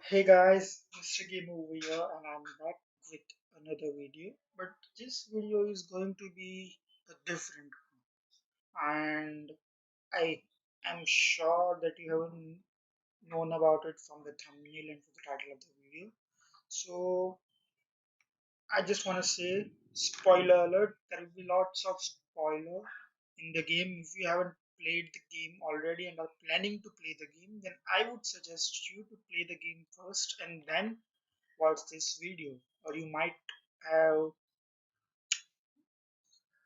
Hey guys, Mr. Game over here, and I'm back with another video. But this video is going to be a different one, and I am sure that you haven't known about it from the thumbnail and from the title of the video. So I just want to say, spoiler alert, there will be lots of spoiler in the game. If you haven't played the game already and are planning to play the game, then I would suggest you to play the game first and then watch this video, or you might have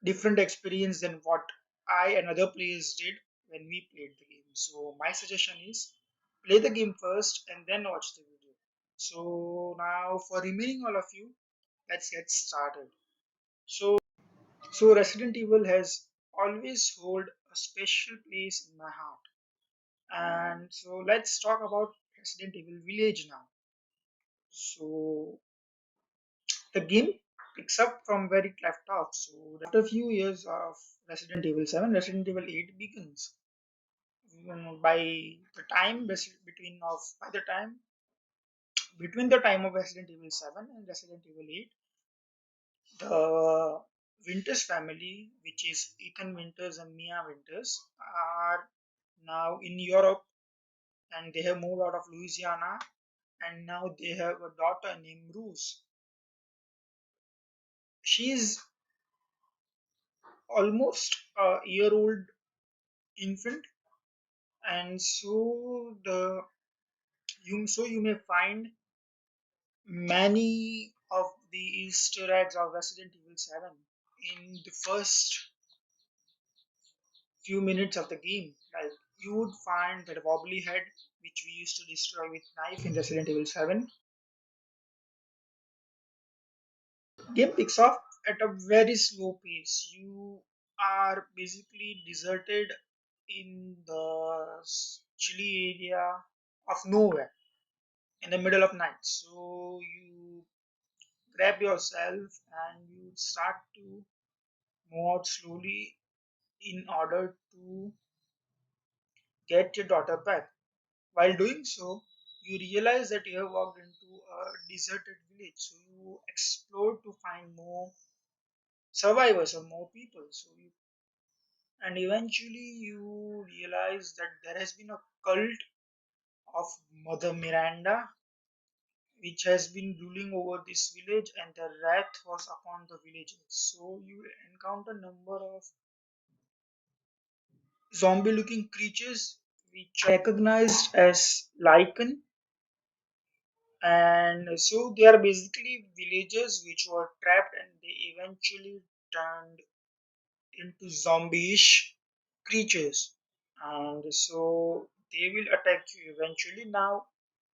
different experience than what I and other players did when we played the game. So my suggestion is play the game first and then watch the video. So now for remaining all of you, let's get started. So Resident Evil has always hold a special place in my heart. And so let's talk about Resident Evil Village now. So the game picks up from where it left off. So after a few years of Resident Evil 7, Resident Evil 8 begins. By the time between the time of Resident Evil 7 and Resident Evil 8, the Winters family, which is Ethan Winters and Mia Winters, are now in Europe, and they have moved out of Louisiana, and now they have a daughter named Rose. She's almost a year old infant, and so you may find many of the Easter eggs of Resident Evil 7 in the first few minutes of the game. Like you would find that wobbly head which we used to destroy with knife in Resident Evil 7. Game picks off at a very slow pace. You are basically deserted in the chilly area of nowhere in the middle of night. So you grab yourself and you start to move out slowly in order to get your daughter back. While doing so, you realize that you have walked into a deserted village. So you explore to find more survivors or more people. And eventually you realize that there has been a cult of Mother Miranda which has been ruling over this village, and the wrath was upon the villagers. So you encounter number of zombie looking creatures which are recognized as lichen, and so they are basically villagers which were trapped and they eventually turned into zombie-ish creatures, and so they will attack you eventually. Now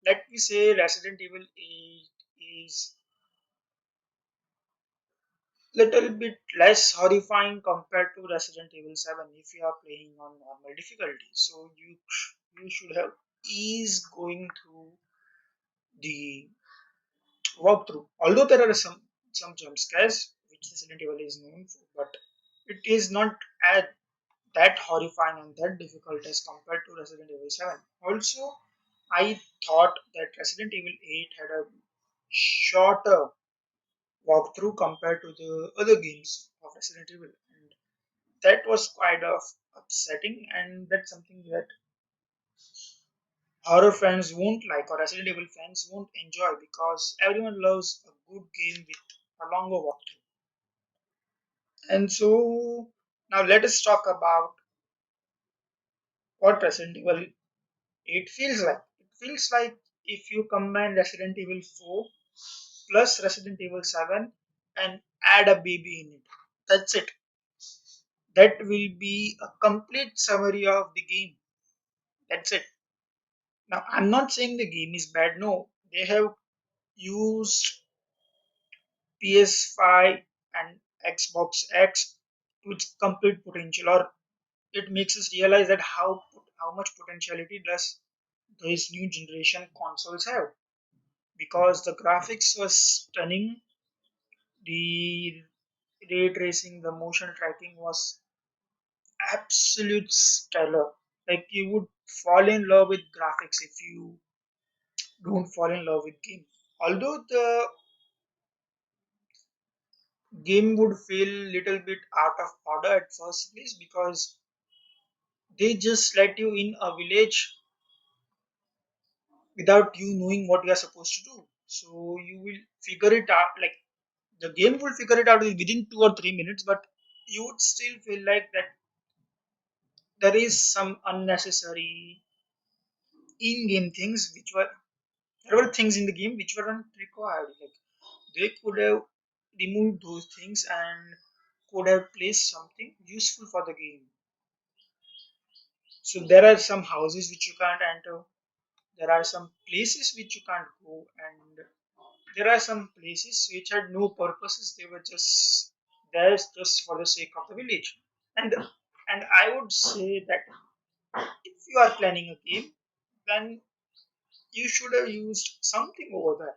let me say Resident Evil 8 is little bit less horrifying compared to Resident Evil 7 if you are playing on normal difficulty. So you should have ease going through the walkthrough. Although there are some jump scares which Resident Evil is known for, but it is not as that horrifying and that difficult as compared to Resident Evil 7. Also, I thought that Resident Evil 8 had a shorter walkthrough compared to the other games of Resident Evil, and that was quite of upsetting, and that's something that horror fans won't like or Resident Evil fans won't enjoy because everyone loves a good game with a longer walkthrough. And so now let us talk about what Resident Evil 8 feels like. It feels like if you combine Resident Evil 4 plus Resident Evil 7 and add a baby in it. That's it. That will be a complete summary of the game. That's it. Now, I'm not saying the game is bad. No, they have used PS5 and Xbox X to its complete potential, or it makes us realize that how much potentiality does these new generation consoles have, because the graphics was stunning, the ray tracing, the motion tracking was absolute stellar. Like you would fall in love with graphics if you don't fall in love with game. Although the game would feel little bit out of order at first place because they just let you in a village without you knowing what you are supposed to do. So you will figure it out, like the game will figure it out within 2 or 3 minutes, but you would still feel like that there is some unnecessary in-game things which were there were things in the game which weren't required. Like they could have removed those things and could have placed something useful for the game. So there are some houses which you can't enter. There are some places which you can't go, and there are some places which had no purposes. They were just there just for the sake of the village. And I would say that if you are planning a game, then you should have used something over there.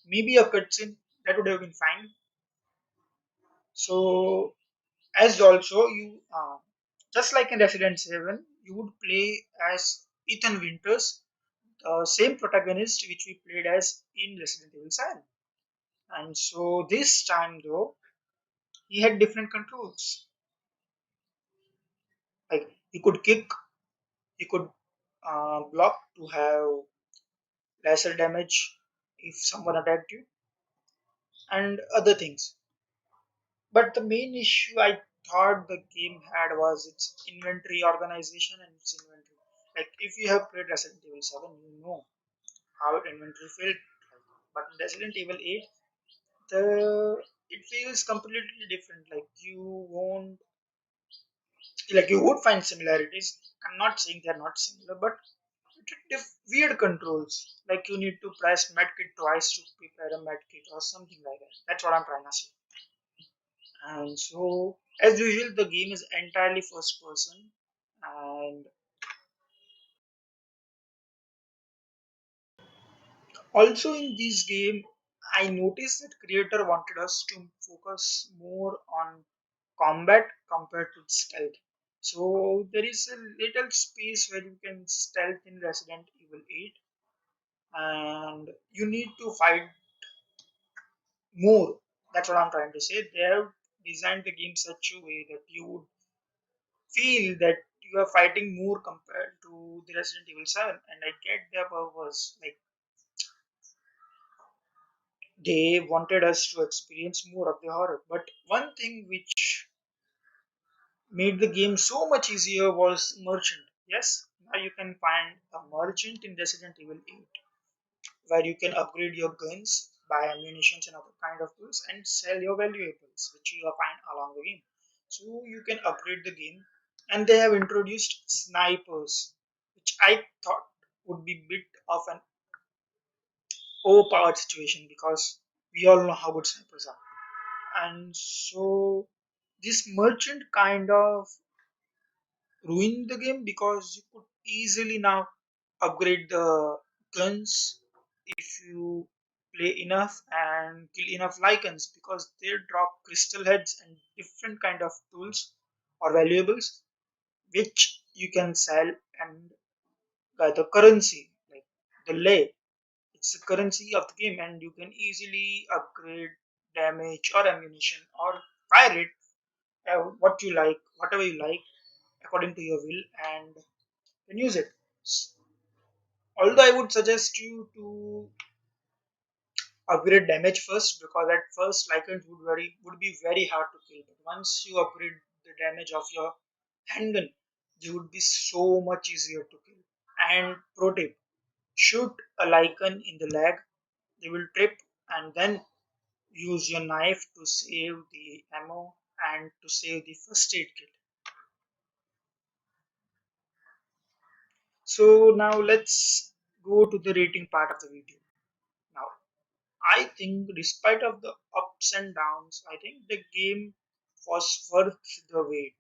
Maybe a cutscene that would have been fine. So as also you just like in Resident 7, you would play as Ethan Winters, the same protagonist which we played as in Resident Evil 7. And so this time though, he had different controls. Like he could kick, he could block to have lesser damage if someone attacked you, and other things. But the main issue I thought the game had was its inventory organization and its inventory. Like if you have played Resident Evil 7, you know how inventory felt. But in Resident Evil 8, the it feels completely different. Like you would find similarities. I'm not saying they're not similar, but weird controls. Like you need to press medkit twice to prepare a medkit or something like that. That's what I'm trying to say. And so, as usual, the game is entirely first person. And also in this game, I noticed that creator wanted us to focus more on combat compared to stealth. So there is a little space where you can stealth in Resident Evil 8, and you need to fight more. That's what I'm trying to say. They have designed the game such a way that you would feel that you are fighting more compared to the Resident Evil 7, and I get their purpose. Like they wanted us to experience more of the horror. But one thing which made the game so much easier was merchant. Yes, now you can find a merchant in Resident Evil 8 where you can upgrade your guns, buy ammunition and other kind of tools, and sell your valuables, which you will find along the game. So you can upgrade the game, and they have introduced snipers, which I thought would be bit of an overpowered situation because we all know how good snipers are. And so this merchant kind of ruined the game because you could easily now upgrade the guns if you play enough and kill enough lichens because they drop crystal heads and different kind of tools or valuables which you can sell and the currency like the lay, it's the currency of the game and you can easily upgrade damage or ammunition or fire rate, what you like, whatever you like according to your will, and can use it. Although I would suggest you to upgrade damage first because at first Lycans would be very hard to kill. But once you upgrade the damage of your handgun, they would be so much easier to kill. And pro tip, shoot a Lycan in the leg, they will trip, and then use your knife to save the ammo and to save the first aid kit. So now let's go to the rating part of the video. Now I think despite of the ups and downs, I think the game was worth the wait.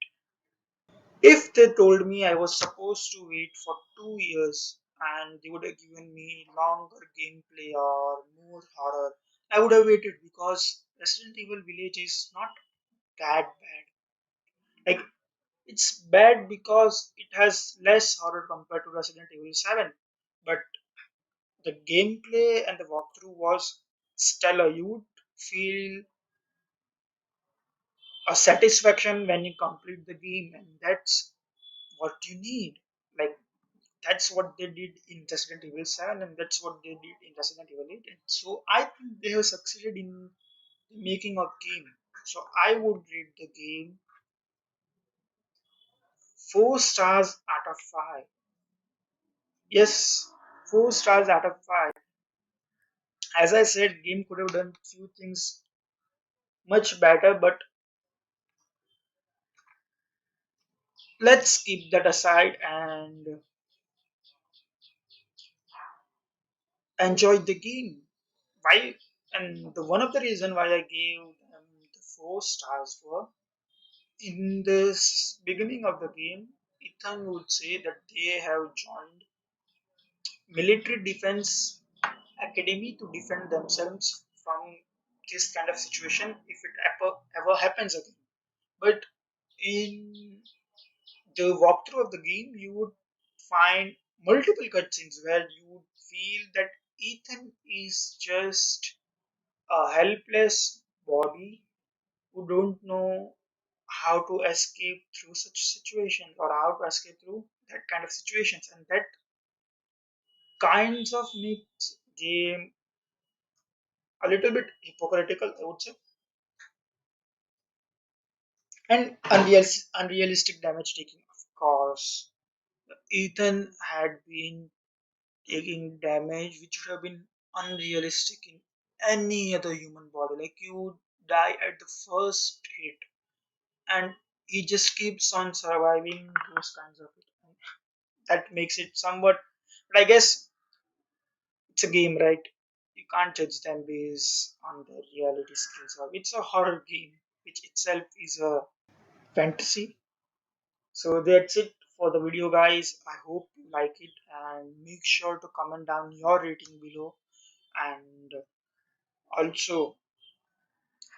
If they told me I was supposed to wait for 2 years and they would have given me longer gameplay or more horror, I would have waited because Resident Evil Village is not that bad. Like it's bad because it has less horror compared to Resident Evil 7, but The gameplay and the walkthrough was stellar. You would feel a satisfaction when you complete the game, and that's what you need. Like, that's what they did in Resident Evil 7, and that's what they did in Resident Evil 8. And so I think they have succeeded in the making of game. So I would rate the game 4 stars out of 5. Yes, 4 stars out of 5. As I said, game could have done few things much better, but let's keep that aside and enjoy the game. Why? And the one of the reason why I gave them the 4 stars were, in this beginning of the game, Ethan would say that they have joined military defense academy to defend themselves from this kind of situation if it ever happens again. But in the walkthrough of the game, you would find multiple cutscenes where you would feel that Ethan is just a helpless body who don't know how to escape through such situations or how to escape through that kind of situations, and that kinds of makes game a little bit hypocritical, I would say, and unrealistic damage taking. Of course, Ethan had been taking damage which would have been unrealistic in any other human body. Like, you die at the first hit, and he just keeps on surviving those kinds of it. And that makes it somewhat. But I guess it's a game, right? You can't judge them based on their reality skills. Or it's a horror game, which itself is a fantasy. So that's it for the video, guys. I hope you like it, and make sure to comment down your rating below, and also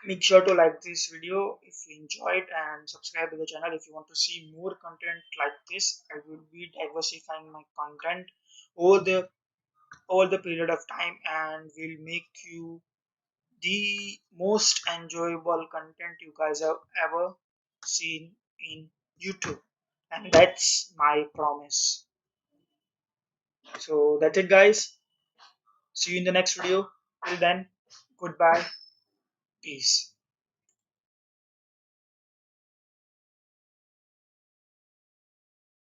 make sure to like this video if you enjoyed, and subscribe to the channel if you want to see more content like this. I will be diversifying my content over the period of time, and will make you the most enjoyable content you guys have ever seen in YouTube, and that's my promise. So that's it, guys. See you in the next video. Till then, goodbye. Peace.